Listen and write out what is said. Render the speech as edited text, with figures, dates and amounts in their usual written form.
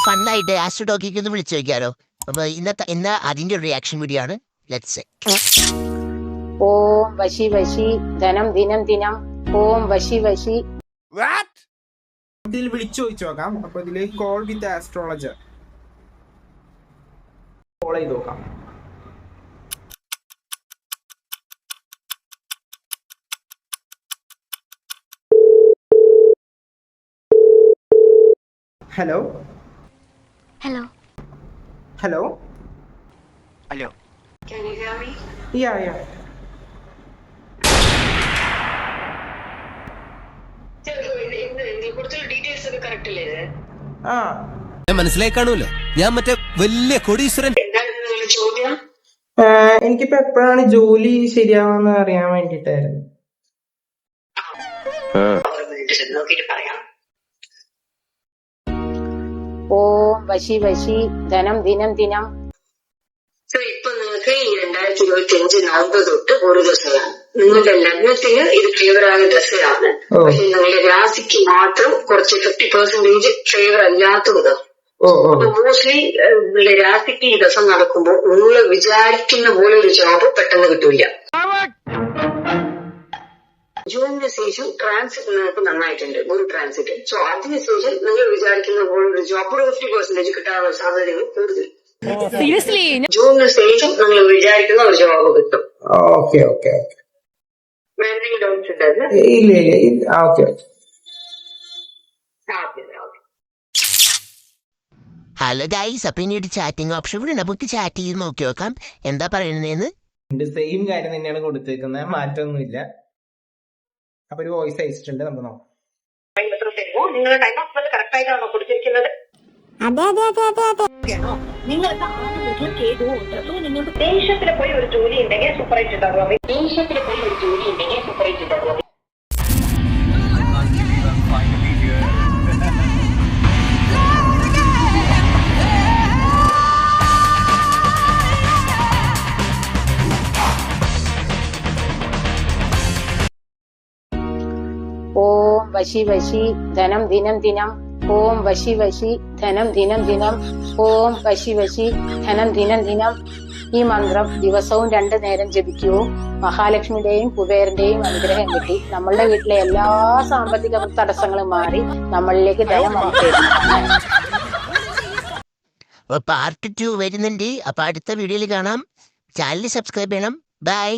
ഫണ്ണായിട്ട് astro ടോക്കിക്ക് ഒന്ന് വിളിച്ചു നോക്കിയാലോ. അപ്പൊ ഇന്ന് അതിന്റെ റിയാക്ഷൻ വീഡിയോ ആണ്. ലെറ്റ്സ് ഓം വശി വശി ധനം ദിനം ദിനം ഓം വശി വശി. ഇതിൽ വിളിച്ചു ചോദിച്ചു നോക്കാം. അപ്പൊ ഇതില് കോൾ വിത്ത് ആസ്ട്രോളജർ കോൾ ചെയ്ത് നോക്കാം. Hello Hello. Hello hello. Can you hear me? യാ കുറച്ച് ഡീറ്റെയിൽസ് ഒക്കെ കറക്റ്റ് അല്ലേ ഇത്? ആ മനസ്സിലായി കാണുമല്ലോ, ഞാൻ മറ്റേ വലിയ കോടീശ്വരൻ. എന്താണ് നിങ്ങളുടെ ചോദ്യം? എനിക്കിപ്പോ എപ്പോഴാണ് ജോലി ശരിയാവാന്ന് അറിയാൻ വേണ്ടിട്ടായിരുന്നു. നോക്കിട്ട് പറയാം. ഓം വശി വശി ധനം ദിനം ദിനം. സോ ഇപ്പൊ നിങ്ങൾക്ക് ഈ 2025 നവംബർ തൊട്ട് ഒരു ദശയാണ്. നിങ്ങളുടെ ലഗ്നത്തിന് ഇത് ഫേവർ ആയ ദശയാണ്. പക്ഷെ നിങ്ങളുടെ രാശിക്ക് മാത്രം കുറച്ച് 50% ഫേവർ അല്ലാത്തത്. മോസ്റ്റ്ലി നിങ്ങളുടെ രാശിക്ക് ഈ ദശ നടക്കുമ്പോൾ നിങ്ങൾ വിചാരിക്കുന്ന പോലെ ഒരു ജോബ് പെട്ടെന്ന് കിട്ടൂല. ജൂണിന് ശേഷം ട്രാൻസിറ്റ് നിങ്ങൾക്ക് നന്നായിട്ടുണ്ട്, ഒരു ട്രാൻസിറ്റ്. സോ അതിനുശേഷം നിങ്ങൾ വിചാരിക്കുന്ന പോലെ ഒരു ജോബ് ഒരു 50% കിട്ടാനുള്ള സാധ്യതകൾ കൂടുതൽ. ജൂണിന് ശേഷം നിങ്ങൾ വിചാരിക്കുന്ന ഒരു ജോബ് കിട്ടും. Okay okay okay. വേറെ ഡൗട്ട്സ് ഉണ്ടായിരുന്നു? ഇല്ല ഓക്കെ. ഹലോ ഗൈസ്, അപ്പൊ ഇനി ഒരു ചാറ്റിംഗ് ഓപ്ഷൻ കൂടി നമുക്ക് ചാറ്റ് ചെയ്ത് നോക്കി നോക്കാം എന്താ പറയുന്നതെന്ന്. സെയിം കാര്യം തന്നെയാണ് കൊടുത്തേക്കുന്നത്, മാറ്റമൊന്നുമില്ല. അപ്പൊ ഒരു വോയിസ് അയച്ചിട്ടുണ്ട്, നമുക്ക് നോക്കാം. നിങ്ങളുടെ ടൈം ഓഫ് ബർത്ത് കറക്റ്റ് ആയിട്ടാണോ കൊടുത്തിരിക്കുന്നത്? നിങ്ങൾക്ക് ആദ്യം വീട്ടിൽ കേതുവും ഉണ്ട്. അപ്പൊ നിങ്ങൾക്ക് ദേശത്തിൽ പോയി ഒരു ജോലി ഉണ്ടെങ്കിൽ സൂപ്പറായിട്ട് ഉണ്ടാകും. ദേശത്തിൽ പോയി ഒരു ജോലി ഉണ്ടെങ്കിൽ സൂപ്പറായിട്ട് ഉണ്ടാകും. ഓം വശി വശി ധനം ദിനം ദിനം ഓം വശി വശി ധനം ദിനം ദിനം ഓം വശി വശി ധനം ദിനം ദിനം. ഈ മന്ത്രം ദിവസവും 2 നേരം ജപിക്കൂ. മഹാലക്ഷ്മിയുടെയും കുബേരന്റെയും അനുഗ്രഹം കിട്ടി നമ്മളുടെ വീട്ടിലെ എല്ലാ സാമ്പത്തിക തടസ്സങ്ങളും മാറി നമ്മളിലേക്ക് ധനം വന്നു. പാർട്ട് 2 വരുന്നുണ്ട്. അപ്പൊ അടുത്ത വീഡിയോയിൽ കാണാം. ചാനൽ സബ്സ്ക്രൈബ് ചെയ്യണം. ബൈ.